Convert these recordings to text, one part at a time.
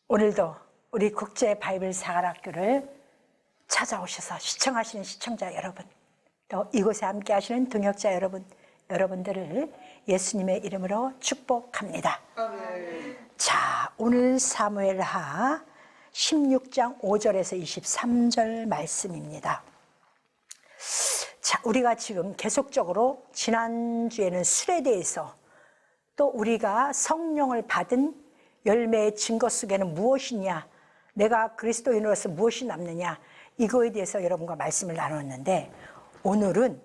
오늘도 우리 국제 바이블 사관학교를 찾아오셔서 시청하시는 시청자 여러분, 또 이곳에 함께 하시는 동역자 여러분, 여러분들을 예수님의 이름으로 축복합니다. 자, 오늘 사무엘하 16장 5절에서 23절 말씀입니다. 자, 우리가 지금 계속적으로 지난주에는 술에 대해서, 또 우리가 성령을 받은 열매의 증거 속에는 무엇이냐, 내가 그리스도인으로서 무엇이 남느냐, 이거에 대해서 여러분과 말씀을 나눴는데, 오늘은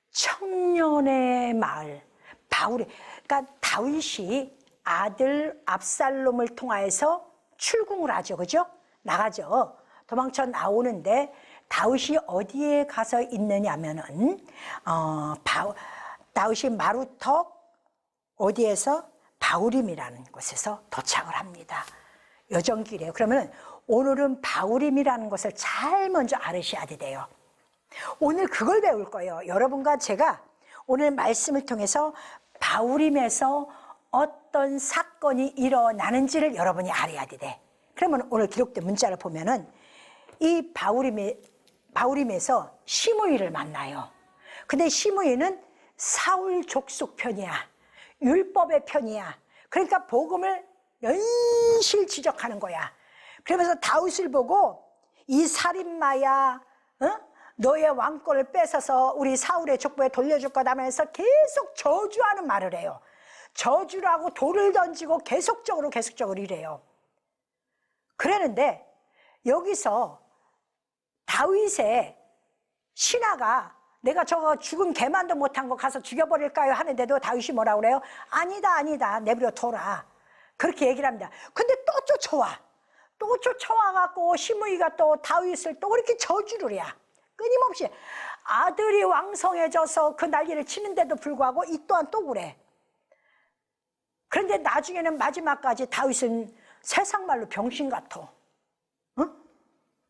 청년의 마을, 그러니까 다윗이 아들 압살롬을 통하여서 출궁을 하죠. 그죠? 나가죠. 도망쳐 나오는데 다윗이 어디에 가서 있느냐면은 다윗이 마루턱 어디에서 바우림이라는 곳에서 도착을 합니다. 여정길이에요. 그러면 오늘은 바우림이라는 것을 잘 먼저 알으셔야 돼요. 오늘 그걸 배울 거예요. 여러분과 제가 오늘 말씀을 통해서 바우림에서 어떤 사건이 일어나는지를 여러분이 알아야 돼. 그러면 오늘 기록된 문자를 보면은 이 바우림에서 시므이를 만나요. 근데 시므이는 사울 족속 편이야. 율법의 편이야. 그러니까 복음을 연실 지적하는 거야. 그러면서 다윗을 보고 이 살인마야, 너의 왕권을 뺏어서 우리 사울의 족보에 돌려줄 거다 하면서 계속 저주하는 말을 해요. 저주를 하고 돌을 던지고 계속적으로 이래요. 그랬는데 여기서 다윗의 신하가 내가 저거 죽은 개만도 못한 거 가서 죽여버릴까요? 하는데도 다윗이 뭐라고 그래요? 아니다 내버려 둬라. 그렇게 얘기를 합니다. 근데 또 쫓아와갖고 시므이가 또 다윗을 또 그렇게 저주를 해야 끊임없이 아들이 왕성해져서 그 난리를 치는데도 불구하고 이 또한 또 그래. 그런데 나중에는 마지막까지 다윗은 세상 말로 병신 같아.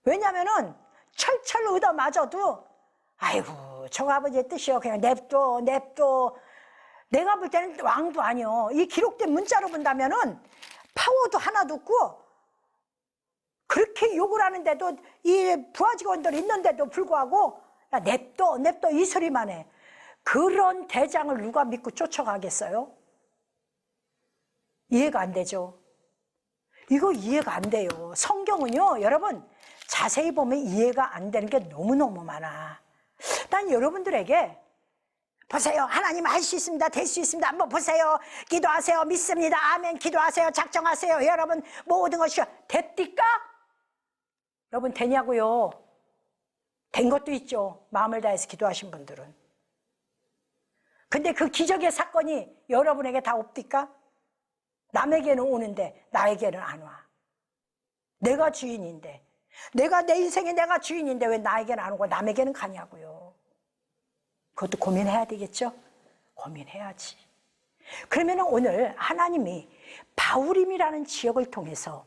왜냐면은 철철 얻어맞아도 아이고 저 아버지의 뜻이요 그냥 냅둬. 내가 볼 때는 왕도 아니요. 이 기록된 문자로 본다면은 파워도 하나도 없고 그렇게 욕을 하는데도 이 부하 직원들이 있는데도 불구하고 야, 냅둬 이 소리만 해. 그런 대장을 누가 믿고 쫓아가겠어요? 이해가 안 되죠. 이거 이해가 안 돼요. 성경은요 여러분 자세히 보면 이해가 안 되는 게 너무너무 많아. 난 여러분들에게 보세요. 하나님 할 수 있습니다. 될 수 있습니다. 한번 보세요. 기도하세요. 믿습니다. 아멘. 기도하세요. 작정하세요. 여러분 모든 것이 됩니까? 여러분 되냐고요? 된 것도 있죠. 마음을 다해서 기도하신 분들은. 근데 그 기적의 사건이 여러분에게 다 옵니까? 남에게는 오는데 나에게는 안 와. 내가 주인인데, 내가 내 인생에 내가 주인인데 왜 나에게는 안 오고 남에게는 가냐고요. 그것도 고민해야 되겠죠? 고민해야지. 그러면 오늘 하나님이 바우림이라는 지역을 통해서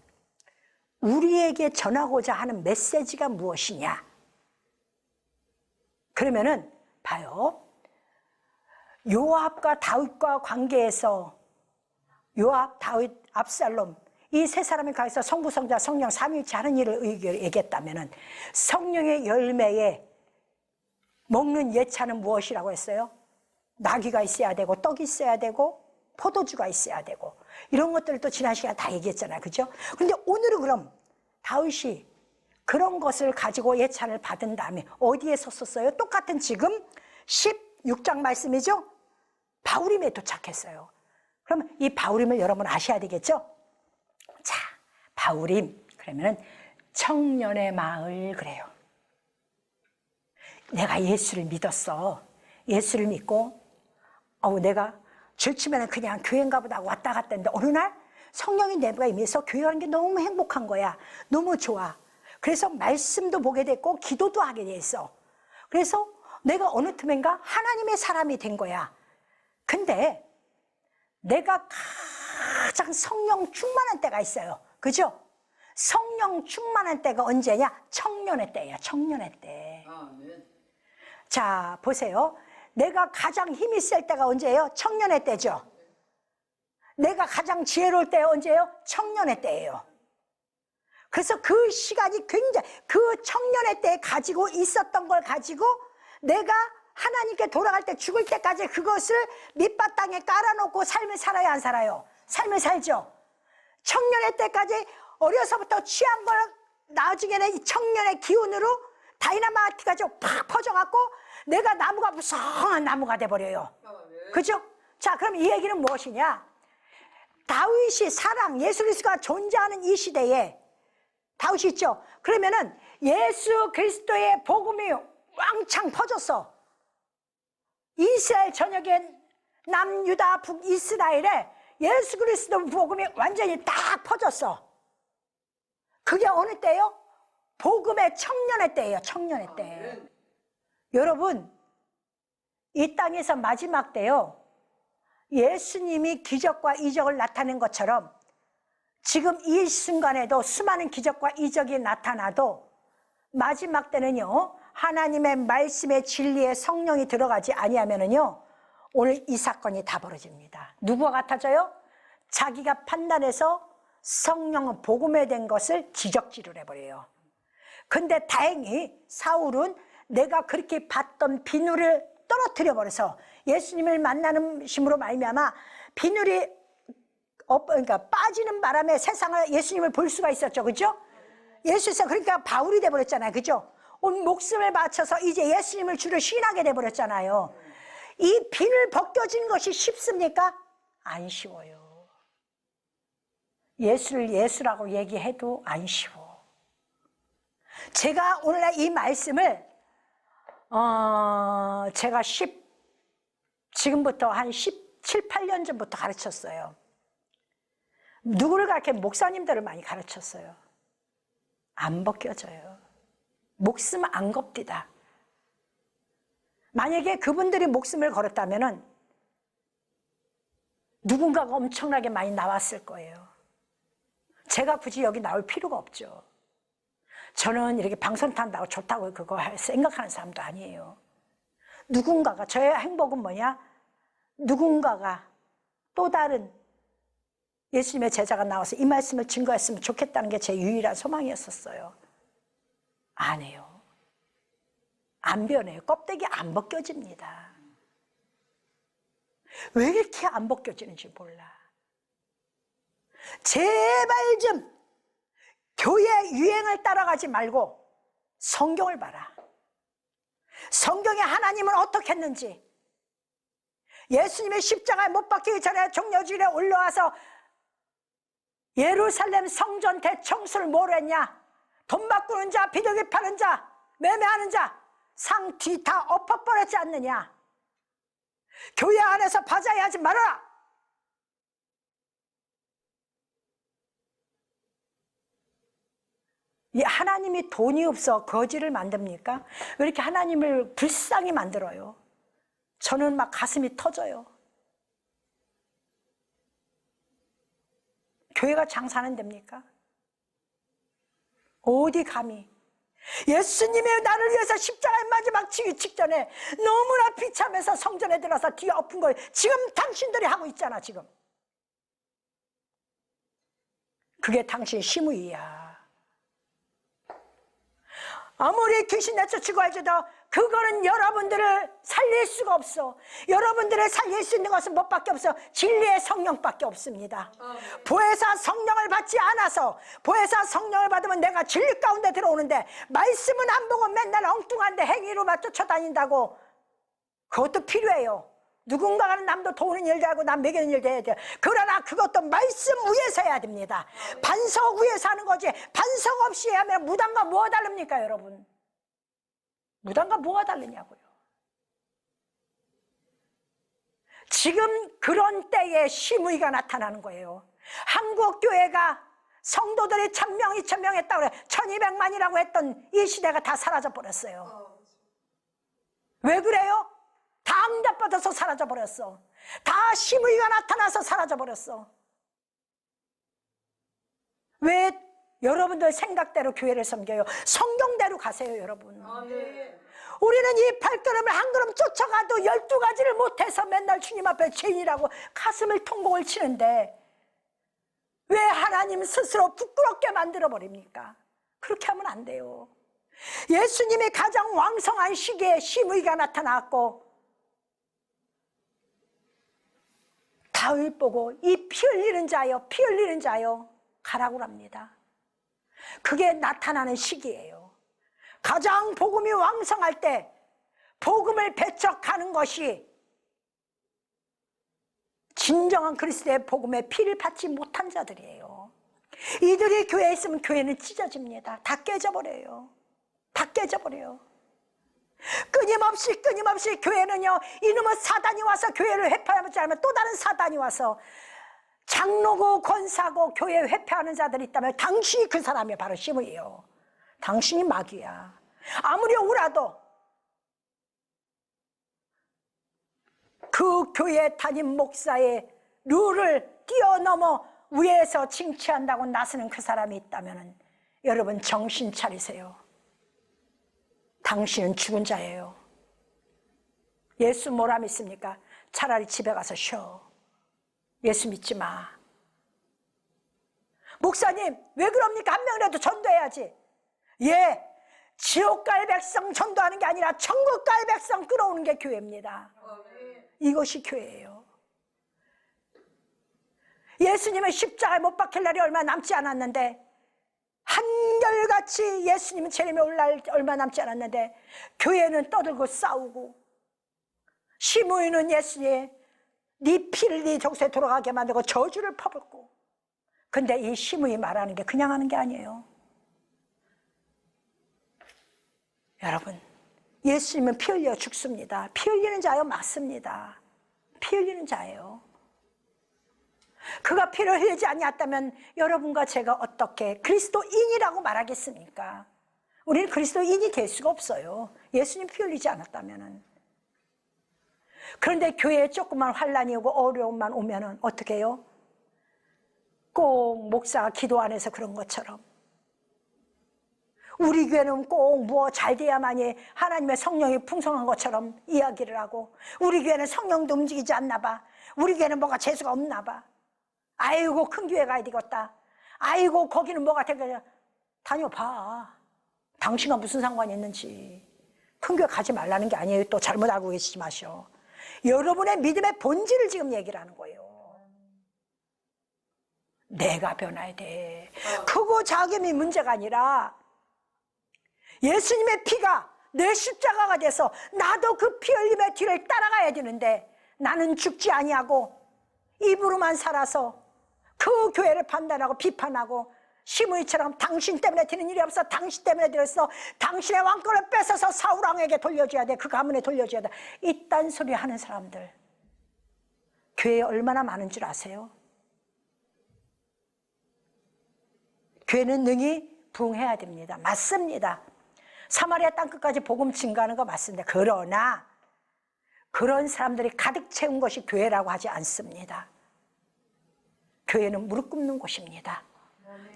우리에게 전하고자 하는 메시지가 무엇이냐? 그러면은 봐요. 요압과 다윗과 관계에서 요압, 다윗, 압살롬 이 세 사람이 가서 성부, 성자, 성령 삼위일체 하는 일을 얘기했다면은 성령의 열매에 먹는 예차는 무엇이라고 했어요? 나귀가 있어야 되고 떡이 있어야 되고 포도주가 있어야 되고 이런 것들을 또 지난 시간에 다 얘기했잖아요. 그죠? 그런데 오늘은 그럼 다윗이 그런 것을 가지고 예찬을 받은 다음에 어디에 섰었어요? 똑같은 지금 16장 말씀이죠? 바우림에 도착했어요. 그럼 이 바우림을 여러분 아셔야 되겠죠? 자, 바우림 그러면은 청년의 마을 그래요. 내가 예수를 믿었어. 예수를 믿고 내가 절치면 그냥 교회인가 보다 하고 왔다 갔다 했는데 어느 날 성령이 내가 임해서 교회 가는 게 너무 행복한 거야. 너무 좋아. 그래서 말씀도 보게 됐고 기도도 하게 됐어. 그래서 내가 어느 틈엔가 하나님의 사람이 된 거야. 근데 내가 가장 성령 충만한 때가 있어요. 그죠? 성령 충만한 때가 언제냐? 청년의 때야. 청년의 때. 자, 보세요. 내가 가장 힘이 셀 때가 언제예요? 청년의 때죠. 내가 가장 지혜로울 때 언제예요? 청년의 때예요. 그래서 그 시간이 굉장히 그 청년의 때에 가지고 있었던 걸 가지고 내가 하나님께 돌아갈 때 죽을 때까지 그것을 밑바탕에 깔아놓고 삶을 살아야 안 살아요? 삶을 살죠. 청년의 때까지 어려서부터 취한 걸 나중에는 이 청년의 기운으로 다이나마이트가 팍 퍼져갖고 내가 나무가 무성한 나무가 돼버려요. 그죠? 자, 그럼 이 얘기는 무엇이냐? 다윗이 사랑, 예수 그리스도가 존재하는 이 시대에 다윗이 있죠? 그러면은 예수 그리스도의 복음이 왕창 퍼졌어. 이스라엘 전역에 남유다 북이스라엘에 예수 그리스도 복음이 완전히 딱 퍼졌어. 그게 어느 때예요? 복음의 청년의 때예요. 청년의 때. 여러분, 이 땅에서 마지막 때요, 예수님이 기적과 이적을 나타낸 것처럼 지금 이 순간에도 수많은 기적과 이적이 나타나도 마지막 때는요, 하나님의 말씀의 진리에 성령이 들어가지 아니하면은요, 오늘 이 사건이 다 벌어집니다. 누구와 같아져요? 자기가 판단해서 성령은 복음에 된 것을 지적질을 해버려요. 근데 다행히 사울은 내가 그렇게 봤던 비늘을 떨어뜨려 버려서 예수님을 만나는 심으로 말미암아 비늘이 그러니까 빠지는 바람에 세상을 예수님을 볼 수가 있었죠. 그죠? 예수께서 그러니까 바울이 돼버렸잖아요. 그죠? 온 목숨을 바쳐서 이제 예수님을 주를 시인하게 돼버렸잖아요. 이 비늘 벗겨진 것이 쉽습니까? 안 쉬워요. 예수를 예수라고 얘기해도 안 쉬워. 제가 오늘날 이 말씀을 제가 지금부터 한 17, 18년 전부터 가르쳤어요. 누구를 가르쳐? 목사님들을 많이 가르쳤어요. 안 벗겨져요. 목숨 안 겁디다. 만약에 그분들이 목숨을 걸었다면은 누군가가 엄청나게 많이 나왔을 거예요. 제가 굳이 여기 나올 필요가 없죠. 저는 이렇게 방송 탄다고 좋다고 그거 생각하는 사람도 아니에요. 누군가가, 저의 행복은 뭐냐? 누군가가 또 다른 예수님의 제자가 나와서 이 말씀을 증거했으면 좋겠다는 게 제 유일한 소망이었었어요. 안 해요. 안 변해요. 껍데기 안 벗겨집니다. 왜 이렇게 안 벗겨지는지 몰라. 제발 좀 교회 유행을 따라가지 말고 성경을 봐라. 성경에 하나님은 어떻게 했는지, 예수님의 십자가에 못 박히기 전에 종려주일에 올라와서 예루살렘 성전 대청소를 뭘 했냐? 돈 바꾸는 자, 비둘기 파는 자, 매매하는 자, 상 뒤 다 엎어버렸지 않느냐? 교회 안에서 바자회 하지 말아라. 이 하나님이 돈이 없어 거지를 만듭니까? 왜 이렇게 하나님을 불쌍히 만들어요? 저는 막 가슴이 터져요. 교회가 장사는 됩니까? 어디 감히? 예수님이 나를 위해서 십자가에 마지막 치기 직전에 너무나 비참해서 성전에 들어서 뒤에 엎은 걸 지금 당신들이 하고 있잖아. 지금 그게 당신 시무이야. 아무리 귀신 내쫓고 해줘도 그거는 여러분들을 살릴 수가 없어. 여러분들을 살릴 수 있는 것은 뭐밖에 없어? 진리의 성령밖에 없습니다. 보혜사 성령을 받지 않아서, 보혜사 성령을 받으면 내가 진리 가운데 들어오는데 말씀은 안 보고 맨날 엉뚱한데 행위로만 쫓아다닌다고. 그것도 필요해요. 누군가가 남도 도우는 일도 하고 남 먹이는 일도 해야 돼요. 그러나 그것도 말씀 위에서 해야 됩니다. 반석 위에서 하는 거지, 반석 없이 하면 무당과 뭐가 다릅니까 여러분? 무당과 뭐가 다르냐고요. 지금 그런 때에 심의가 나타나는 거예요. 한국교회가 성도들이 1000명, 2000명 했다고 그래. 1200만이라고 했던 이 시대가 다 사라져 버렸어요. 왜 그래요? 다 응답받아서 사라져버렸어. 다 심의가 나타나서 사라져버렸어. 왜 여러분들 생각대로 교회를 섬겨요? 성경대로 가세요 여러분. 우리는 이 발걸음을 한 걸음 쫓아가도 12가지를 못해서 맨날 주님 앞에 죄인이라고 가슴을 통곡을 치는데 왜 하나님 스스로 부끄럽게 만들어 버립니까? 그렇게 하면 안 돼요. 예수님이 가장 왕성한 시기에 심의가 나타났고 다윗 보고 이 피 흘리는 자여, 피 흘리는 자여 가라고 합니다. 그게 나타나는 시기예요. 가장 복음이 왕성할 때 복음을 배척하는 것이 진정한 그리스도의 복음에 피를 받지 못한 자들이에요. 이들이 교회에 있으면 교회는 찢어집니다. 다 깨져버려요. 다 깨져버려요. 끊임없이 교회는요, 이놈의 사단이 와서 교회를 회파하지 않으면 또 다른 사단이 와서 장로고 권사고 교회 회파하는 자들이 있다면 당신이 그 사람이 바로 심의예요. 당신이 마귀야. 아무리 울어도 그 교회 담임 목사의 룰을 뛰어넘어 위에서 칭취한다고 나서는 그 사람이 있다면 여러분 정신 차리세요. 당신은 죽은 자예요. 예수 뭐라 믿습니까? 차라리 집에 가서 쉬어. 예수 믿지 마. 목사님 왜 그럽니까? 한 명이라도 전도해야지. 예, 지옥 갈 백성 전도하는 게 아니라 천국 갈 백성 끌어오는 게 교회입니다. 이것이 교회예요. 예수님은 십자가에 못 박힐 날이 얼마 남지 않았는데, 한결같이 예수님은 재림에 올 날 얼마 남지 않았는데 교회는 떠들고 싸우고 시므이는 예수님 네 피를 네 족쇄에 돌아가게 만들고 저주를 퍼붓고. 근데 이 시므이 말하는 게 그냥 하는 게 아니에요. 여러분, 예수님은 피 흘려 죽습니다. 피 흘리는 자요 맞습니다. 피 흘리는 자예요. 그가 피를 흘리지 아니었다면 여러분과 제가 어떻게 그리스도인이라고 말하겠습니까? 우리는 그리스도인이 될 수가 없어요. 예수님 피 흘리지 않았다면. 그런데 교회에 조그만 환란이 오고 어려움만 오면 어떻게 해요? 꼭 목사가 기도 안 해서 그런 것처럼 우리 교회는 꼭 뭐 잘 돼야만이 하나님의 성령이 풍성한 것처럼 이야기를 하고, 우리 교회는 성령도 움직이지 않나 봐, 우리 교회는 뭐가 재수가 없나 봐, 아이고 큰 교회 가야 되겠다, 아이고 거기는 뭐가 되겠다. 다녀봐. 당신과 무슨 상관이 있는지. 큰 교회 가지 말라는 게 아니에요. 또 잘못 알고 계시지 마셔. 여러분의 믿음의 본질을 지금 얘기를 하는 거예요. 내가 변해야 돼. 크고 작음이 문제가 아니라 예수님의 피가 내 십자가가 돼서 나도 그 피 흘림의 뒤를 따라가야 되는데, 나는 죽지 아니하고 입으로만 살아서 그 교회를 판단하고 비판하고 시므이처럼 당신 때문에 되는 일이 없어, 당신 때문에 되었어, 당신의 왕권을 뺏어서 사울왕에게 돌려줘야 돼, 그 가문에 돌려줘야 돼, 이딴 소리 하는 사람들 교회에 얼마나 많은 줄 아세요? 교회는 능히 부흥해야 됩니다. 맞습니다. 사마리아 땅끝까지 복음 증거하는 거 맞습니다. 그러나 그런 사람들이 가득 채운 것이 교회라고 하지 않습니다. 교회는 무릎 꿇는 곳입니다.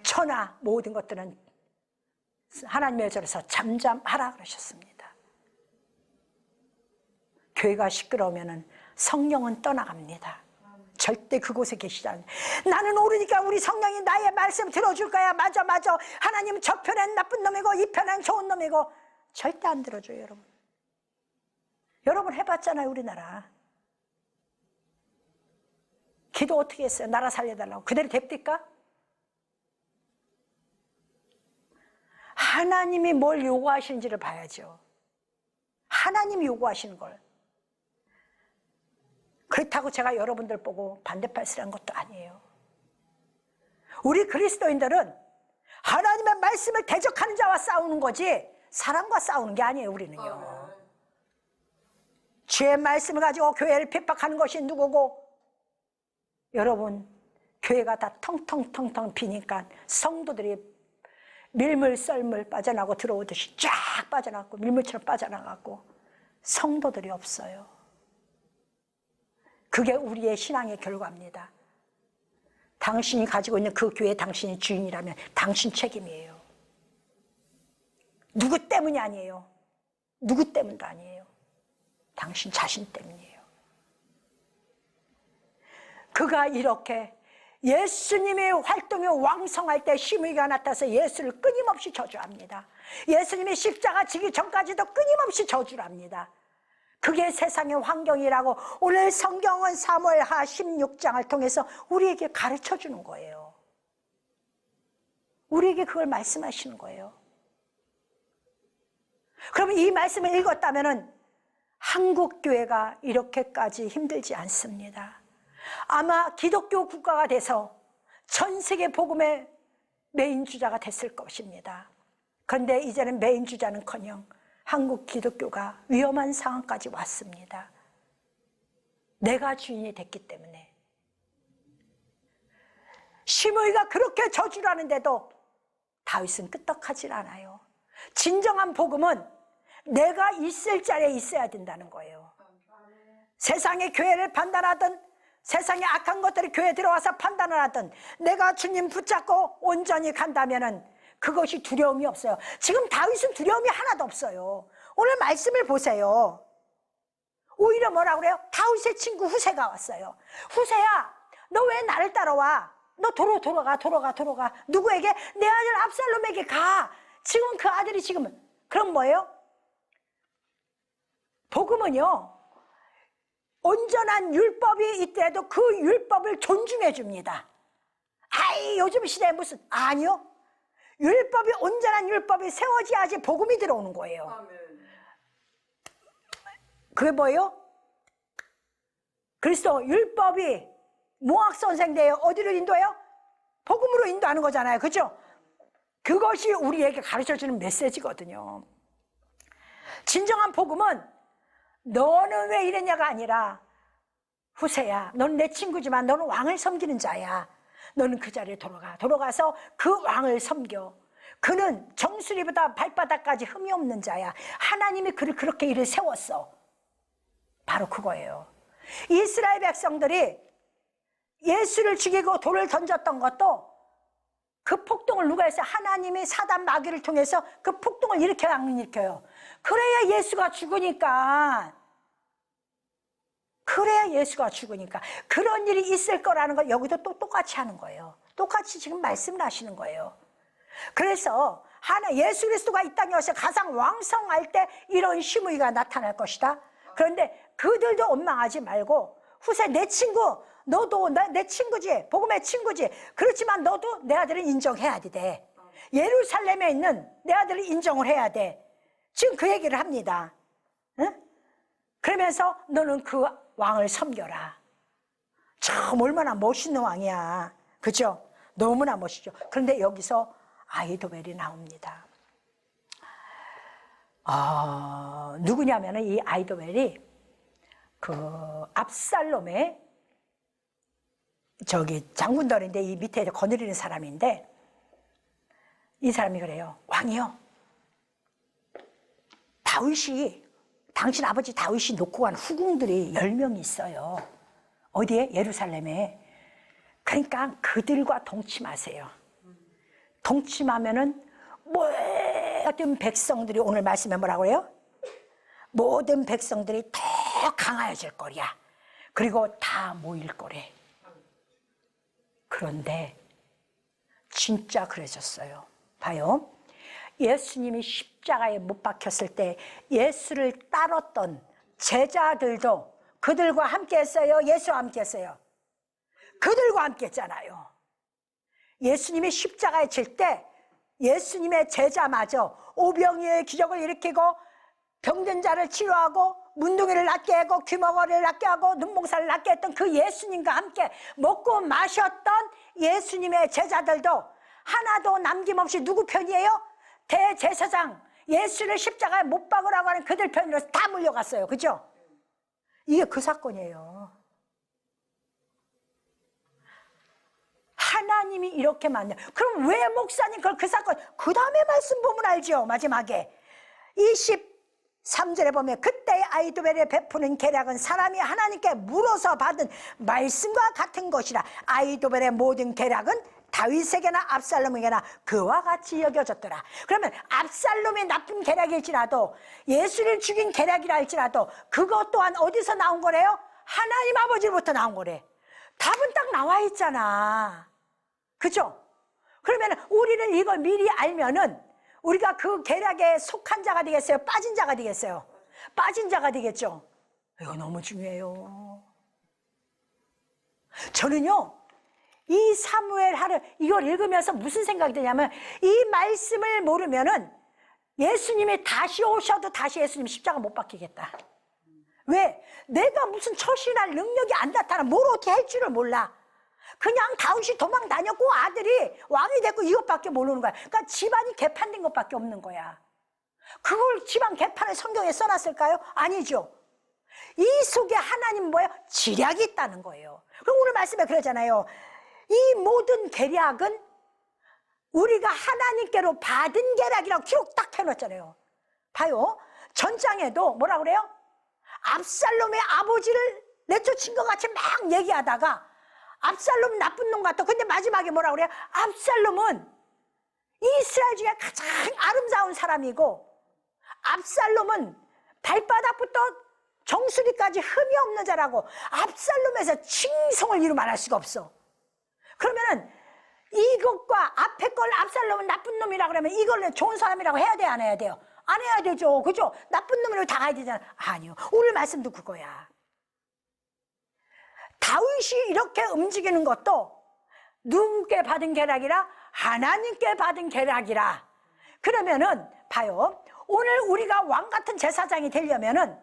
천하 모든 것들은 하나님의 절에서 잠잠하라 그러셨습니다. 교회가 시끄러우면 성령은 떠나갑니다. 절대 그곳에 계시지 않아요. 나는 오르니까 우리 성령이 나의 말씀 들어줄 거야. 맞아. 하나님은 저 편엔 나쁜 놈이고 이 편엔 좋은 놈이고. 절대 안 들어줘요. 여러분. 여러분 해봤잖아요. 우리나라. 기도 어떻게 했어요? 나라 살려달라고. 그대로 됩니까? 하나님이 뭘 요구하시는지를 봐야죠. 하나님이 요구하시는 걸. 그렇다고 제가 여러분들 보고 반대팔 쓰라는 것도 아니에요. 우리 그리스도인들은 하나님의 말씀을 대적하는 자와 싸우는 거지 사람과 싸우는 게 아니에요. 우리는요. 주의 말씀을 가지고 교회를 핍박하는 것이 누구고, 여러분 교회가 다 텅텅텅텅 비니까 성도들이 밀물 썰물 빠져나고 들어오듯이 쫙 빠져나가고 밀물처럼 빠져나가고 성도들이 없어요. 그게 우리의 신앙의 결과입니다. 당신이 가지고 있는 그 교회 당신이 주인이라면 당신 책임이에요. 누구 때문이 아니에요. 누구 때문도 아니에요. 당신 자신 때문이에요. 그가 이렇게 예수님의 활동이 왕성할 때 시므이가 나타나서 예수를 끊임없이 저주합니다. 예수님이 십자가 지기 전까지도 끊임없이 저주를 합니다. 그게 세상의 환경이라고 오늘 성경은 사무엘하 16장을 통해서 우리에게 가르쳐 주는 거예요. 우리에게 그걸 말씀하시는 거예요. 그러면 이 말씀을 읽었다면 한국 교회가 이렇게까지 힘들지 않습니다. 아마 기독교 국가가 돼서 전 세계 복음의 메인 주자가 됐을 것입니다. 그런데 이제는 메인 주자는커녕 한국 기독교가 위험한 상황까지 왔습니다. 내가 주인이 됐기 때문에. 시므이가 그렇게 저주를 하는데도 다윗은 끄떡하질 않아요. 진정한 복음은 내가 있을 자리에 있어야 된다는 거예요. 세상의 교회를 판단하든 세상의 악한 것들이 교회에 들어와서 판단을 하든 내가 주님 붙잡고 온전히 간다면은 그것이 두려움이 없어요. 지금 다윗은 두려움이 하나도 없어요. 오늘 말씀을 보세요. 오히려 뭐라고 그래요? 다윗의 친구 후세가 왔어요. 후세야, 너 왜 나를 따라와? 너 돌아가. 누구에게? 내 아들 압살롬에게 가. 지금 그 아들이 지금 그럼 뭐예요? 복음은요, 온전한 율법이 있더라도 그 율법을 존중해 줍니다. 아이, 요즘 시대에 무슨, 아니요. 율법이, 온전한 율법이 세워져야지 복음이 들어오는 거예요. 아멘. 그게 뭐예요? 그리스도 율법이 모학 선생대요. 어디로 인도해요? 복음으로 인도하는 거잖아요. 그죠? 그것이 우리에게 가르쳐주는 메시지거든요. 진정한 복음은 너는 왜 이랬냐가 아니라 후세야, 너는 내 친구지만 너는 왕을 섬기는 자야. 너는 그 자리에 돌아가서 그 왕을 섬겨. 그는 정수리보다 발바닥까지 흠이 없는 자야. 하나님이 그를 그렇게 일을 세웠어. 바로 그거예요. 이스라엘 백성들이 예수를 죽이고 돌을 던졌던 것도 그 폭동을 누가 했어요? 하나님이 사단 마귀를 통해서 그 폭동을 일으켜요, 안 일으켜요? 그래야 예수가 죽으니까. 그런 일이 있을 거라는 걸 여기도 또 똑같이 하는 거예요. 똑같이 지금 말씀을 하시는 거예요. 그래서 예수 그리스도가 이 땅에 와서 가장 왕성할 때 이런 시므이가 나타날 것이다. 그런데 그들도 원망하지 말고 후세, 내 친구, 너도 내 친구지, 복음의 친구지. 그렇지만 너도 내 아들을 인정해야 돼. 예루살렘에 있는 내 아들을 인정을 해야 돼. 지금 그 얘기를 합니다. 응? 그러면서 너는 그 왕을 섬겨라. 참 얼마나 멋있는 왕이야. 그죠? 너무나 멋있죠. 그런데 여기서 아히도벨이 나옵니다. 누구냐면은 이 아히도벨이 그 압살롬의 장군들인데 이 밑에 거느리는 사람인데, 이 사람이 그래요. 왕이요, 당신 아버지 다윗이 놓고 간 후궁들이 10명이 있어요. 어디에? 예루살렘에. 그러니까 그들과 동침하세요. 동침하면은 모든 백성들이, 오늘 말씀에 뭐라고 해요? 모든 백성들이 더 강하여질 거야. 그리고 다 모일 거래. 그런데 진짜 그러셨어요. 봐요. 예수님이 십자가에 못 박혔을 때 예수를 따랐던 제자들도 그들과 함께 했어요? 예수와 함께 했어요? 그들과 함께 했잖아요. 예수님이 십자가에 칠 때 예수님의 제자마저 오병이어의 기적을 일으키고 병든 자를 치료하고 문둥이를 낫게 하고 귀머거리를 낫게 하고 눈몽사를 낫게 했던 그 예수님과 함께 먹고 마셨던 예수님의 제자들도 하나도 남김없이 누구 편이에요? 대제사장, 예수를 십자가에 못 박으라고 하는 그들 편으로 다 물려갔어요. 그죠? 이게 그 사건이에요. 하나님이 이렇게 만든. 그럼 왜 목사님 그걸 그 사건, 그 다음에 말씀 보면 알죠. 마지막에 23절에 보면 그때의 아히도벨에 베푸는 계략은 사람이 하나님께 물어서 받은 말씀과 같은 것이라. 아히도벨의 모든 계략은 다윗에게나 압살롬에게나 그와 같이 여겨졌더라. 그러면 압살롬의 나쁜 계략일지라도 예수를 죽인 계략이라 할지라도 그것 또한 어디서 나온 거래요? 하나님 아버지로부터 나온 거래. 답은 딱 나와 있잖아. 그죠? 그러면 우리는 이걸 미리 알면은 우리가 그 계략에 속한 자가 되겠어요? 빠진 자가 되겠어요? 빠진 자가 되겠죠? 이거 너무 중요해요. 저는요, 이 사무엘 하루 이걸 읽으면서 무슨 생각이 드냐면, 이 말씀을 모르면은 예수님이 다시 오셔도 다시 예수님 십자가 못 박히겠다. 왜? 내가 무슨 처신할 능력이 안 나타나. 뭘 어떻게 할 줄을 몰라. 그냥 다윗이 도망 다녔고 아들이 왕이 됐고 이것밖에 모르는 거야. 그러니까 집안이 개판된 것밖에 없는 거야. 그걸 집안 개판을 성경에 써놨을까요? 아니죠. 이 속에 하나님 뭐예요? 지략이 있다는 거예요. 그럼 오늘 말씀에 그러잖아요. 이 모든 계략은 우리가 하나님께로 받은 계략이라고 기록 딱 해놓잖아요. 봐요. 전장에도 뭐라 그래요? 압살롬의 아버지를 내쫓은 것 같이 막 얘기하다가 압살롬 나쁜 놈 같아. 근데 마지막에 뭐라 그래요? 압살롬은 이스라엘 중에 가장 아름다운 사람이고 압살롬은 발바닥부터 정수리까지 흠이 없는 자라고 압살롬에서 칭송을 이루 말할 수가 없어. 그러면은 이것과 앞에 걸 압살롬은 나쁜 놈이라 그러면 이걸 좋은 사람이라고 해야 돼, 안 해야 돼요? 안 해야 되죠. 그죠? 나쁜 놈이라고 다 가야 되잖아. 아니요. 오늘 말씀도 그거야. 다윗이 이렇게 움직이는 것도 누구께 받은 계략이라? 하나님께 받은 계략이라. 그러면은 봐요. 오늘 우리가 왕 같은 제사장이 되려면은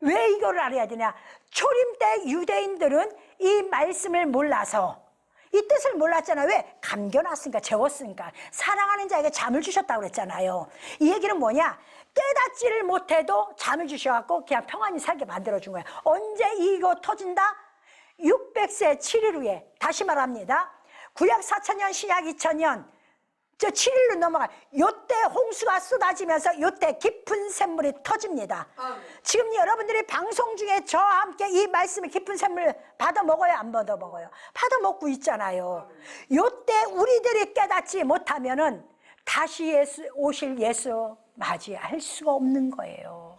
왜 이걸 알아야 되냐? 초림 때 유대인들은 이 말씀을 몰라서 이 뜻을 몰랐잖아요. 왜? 감겨놨으니까, 재웠으니까. 사랑하는 자에게 잠을 주셨다고 그랬잖아요. 이 얘기는 뭐냐? 깨닫지를 못해도 잠을 주셔갖고 그냥 평안히 살게 만들어준 거예요. 언제 이거 터진다? 600세 7일 후에. 다시 말합니다. 구약 4,000년, 신약 2,000년. 저 7일로 넘어가. 요때 홍수가 쏟아지면서 요때 깊은 샘물이 터집니다. 지금 여러분들이 방송 중에 저와 함께 이 말씀의 깊은 샘물 받아 먹어요, 안 받아 먹어요? 받아 먹고 있잖아요. 요때 우리들이 깨닫지 못하면은 다시 오실 예수 맞이할 수가 없는 거예요.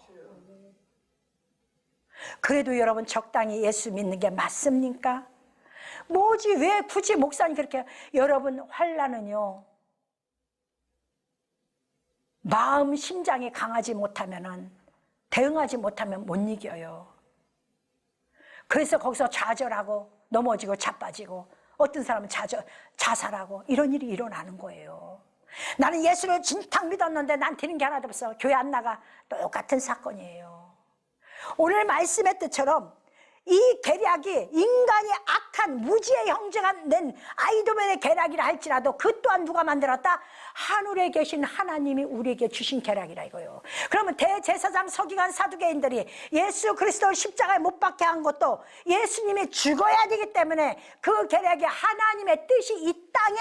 그래도 여러분 적당히 예수 믿는 게 맞습니까? 뭐지, 왜 굳이 목사님 그렇게. 여러분, 환난은요, 마음 심장이 강하지 못하면은, 대응하지 못하면 못 이겨요. 그래서 거기서 좌절하고 넘어지고 자빠지고 어떤 사람은 자살하고 이런 일이 일어나는 거예요. 나는 예수를 진탕 믿었는데 난 되는 게 하나도 없어. 교회 안 나가. 똑같은 사건이에요. 오늘 말씀의 뜻처럼 이 계략이 인간이 악한 무지의 형제가 낸 아이도면의 계략이라 할지라도 그 또한 누가 만들었다? 하늘에 계신 하나님이 우리에게 주신 계략이라 이거예요. 그러면 대제사장 서기관 사두개인들이 예수 그리스도를 십자가에 못 박게 한 것도 예수님이 죽어야 되기 때문에 그 계략이 하나님의 뜻이 이 땅에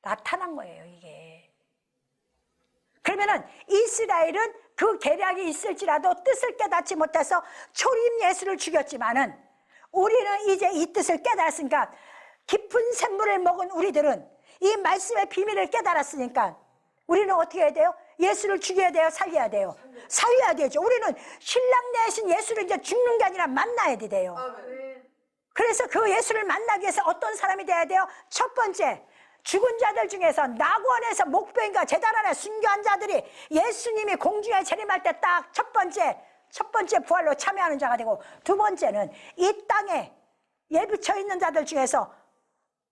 나타난 거예요, 이게. 그러면은 이스라엘은 그 계략이 있을지라도 뜻을 깨닫지 못해서 초림 예수를 죽였지만은 우리는 이제 이 뜻을 깨달았으니까, 깊은 샘물을 먹은 우리들은 이 말씀의 비밀을 깨달았으니까 우리는 어떻게 해야 돼요? 예수를 죽여야 돼요? 살려야 돼요? 살려야 되죠. 우리는 신랑 내신 예수를 이제 죽는 게 아니라 만나야 돼요. 그래서 그 예수를 만나기 위해서 어떤 사람이 돼야 돼요? 첫 번째, 죽은 자들 중에서 낙원에서 목배인가 재단 안에 순교한 자들이 예수님이 공중에 재림할 때 딱 첫 번째 부활로 참여하는 자가 되고, 두 번째는 이 땅에 예비쳐 있는 자들 중에서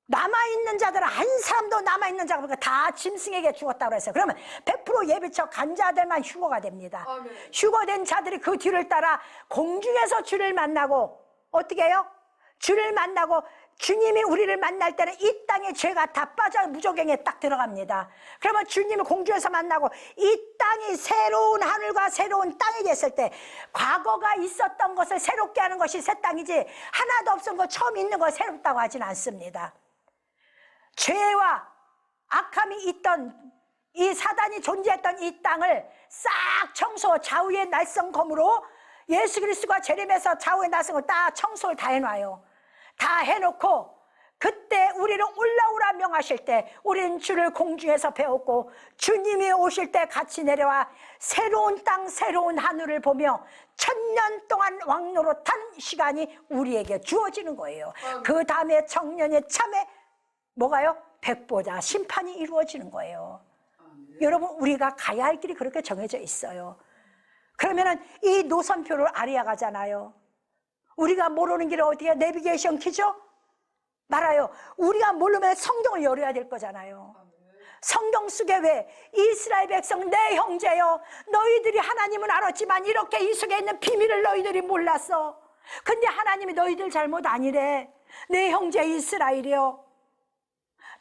남아있는 자들은 한 사람도 남아있는 자가 보니까 다 짐승에게 죽었다고 그랬어요. 그러면 100% 예비쳐 간 자들만 휴거가 됩니다. 휴거된 자들이 그 뒤를 따라 공중에서 주를 만나고, 어떻게 해요? 주를 만나고, 주님이 우리를 만날 때는 이 땅의 죄가 다 빠져 무저갱에 딱 들어갑니다. 그러면 주님을 공중에서 만나고 이 땅이 새로운 하늘과 새로운 땅이 됐을 때 과거가 있었던 것을 새롭게 하는 것이 새 땅이지, 하나도 없은 거 처음 있는 거 새롭다고 하진 않습니다. 죄와 악함이 있던, 이 사단이 존재했던 이 땅을 싹 청소, 좌우의 날성검으로 예수 그리스도가 재림해서 좌우의 날성을 딱 청소를 다 해놔요. 다 해놓고 그때 그때 우리를 올라오라 명하실 때 우리는 주를 공중에서 배웠고, 주님이 오실 때 같이 내려와 새로운 땅 새로운 하늘을 보며 1000년 동안 왕노릇한 시간이 우리에게 주어지는 거예요. 그 다음에 청년의 참에 뭐가요? 백보자 심판이 이루어지는 거예요. 여러분, 우리가 가야 할 길이 그렇게 정해져 있어요. 그러면은 이 노선표를 알아야 가잖아요. 우리가 모르는 길은 어디에 내비게이션 키죠? 말아요. 우리가 모르면 성경을 열어야 될 거잖아요. 성경 속에 왜 이스라엘 백성 내 형제여, 너희들이 하나님은 알았지만 이렇게 이 속에 있는 비밀을 너희들이 몰랐어. 근데 하나님이 너희들 잘못 아니래. 내 형제 이스라엘이여,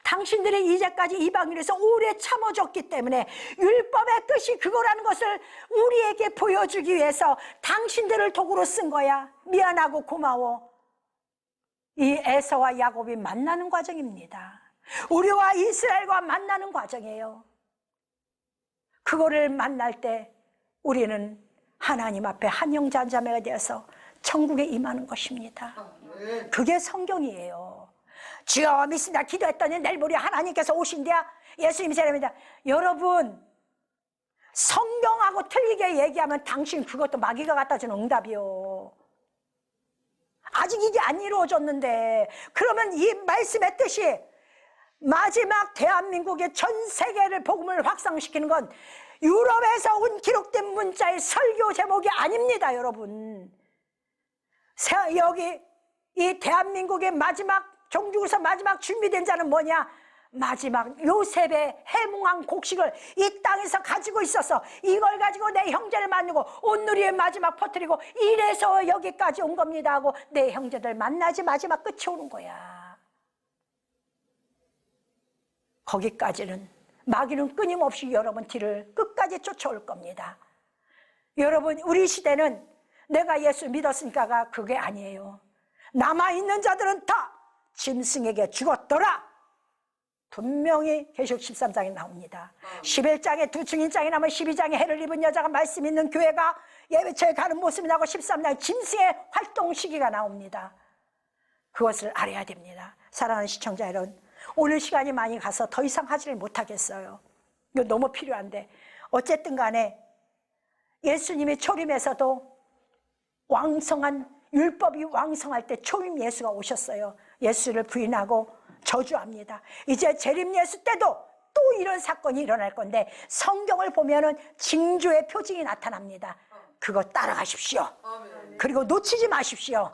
당신들이 이제까지 이방인에서 오래 참아줬기 때문에 율법의 뜻이 그거라는 것을 우리에게 보여주기 위해서 당신들을 도구로 쓴 거야. 미안하고 고마워. 이 에서와 야곱이 만나는 과정입니다. 우리와 이스라엘과 만나는 과정이에요. 그거를 만날 때 우리는 하나님 앞에 한 형제 한 자매가 되어서 천국에 임하는 것입니다. 그게 성경이에요. 주여 믿습니다 기도했더니 내일 모레 하나님께서 오신대야. 예수님이 제랍니다. 여러분, 성경하고 틀리게 얘기하면 당신 그것도 마귀가 갖다 주는 응답이요. 아직 이게 안 이루어졌는데, 그러면 이 말씀의 뜻이 마지막 대한민국의 전 세계를 복음을 확산시키는 건 유럽에서 온 기록된 문자의 설교 제목이 아닙니다. 여러분, 여기 이 대한민국의 마지막 종주국에서 마지막 준비된 자는 뭐냐? 마지막 요셉의 해몽한 곡식을 이 땅에서 가지고 있어서 이걸 가지고 내 형제를 만나고 온누리의 마지막 퍼뜨리고 이래서 여기까지 온 겁니다 하고 내 형제들 만나지 마지막 끝이 오는 거야. 거기까지는 마귀는 끊임없이 여러분 뒤를 끝까지 쫓아올 겁니다. 여러분, 우리 시대는 내가 예수 믿었으니까가 그게 아니에요. 남아있는 자들은 다 짐승에게 죽었더라. 분명히 계시록 13장에 나옵니다. 11장에 두 증인장이 나면 12장에 해를 입은 여자가 말씀 있는 교회가 예배처에 가는 모습이 나오고 13장에 짐승의 활동 시기가 나옵니다. 그것을 알아야 됩니다. 사랑하는 시청자 여러분, 오늘 시간이 많이 가서 더 이상 하지를 못하겠어요. 이거 너무 필요한데, 어쨌든 간에 예수님이 초림에서도 왕성한 율법이 왕성할 때 초림 예수가 오셨어요. 예수를 부인하고 저주합니다. 이제 재림 예수 때도 또 이런 사건이 일어날 건데 성경을 보면은 징조의 표징이 나타납니다. 그거 따라가십시오. 그리고 놓치지 마십시오.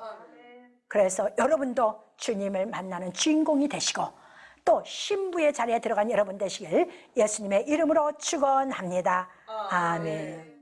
그래서 여러분도 주님을 만나는 주인공이 되시고 또 신부의 자리에 들어간 여러분 되시길 예수님의 이름으로 축원합니다. 아멘.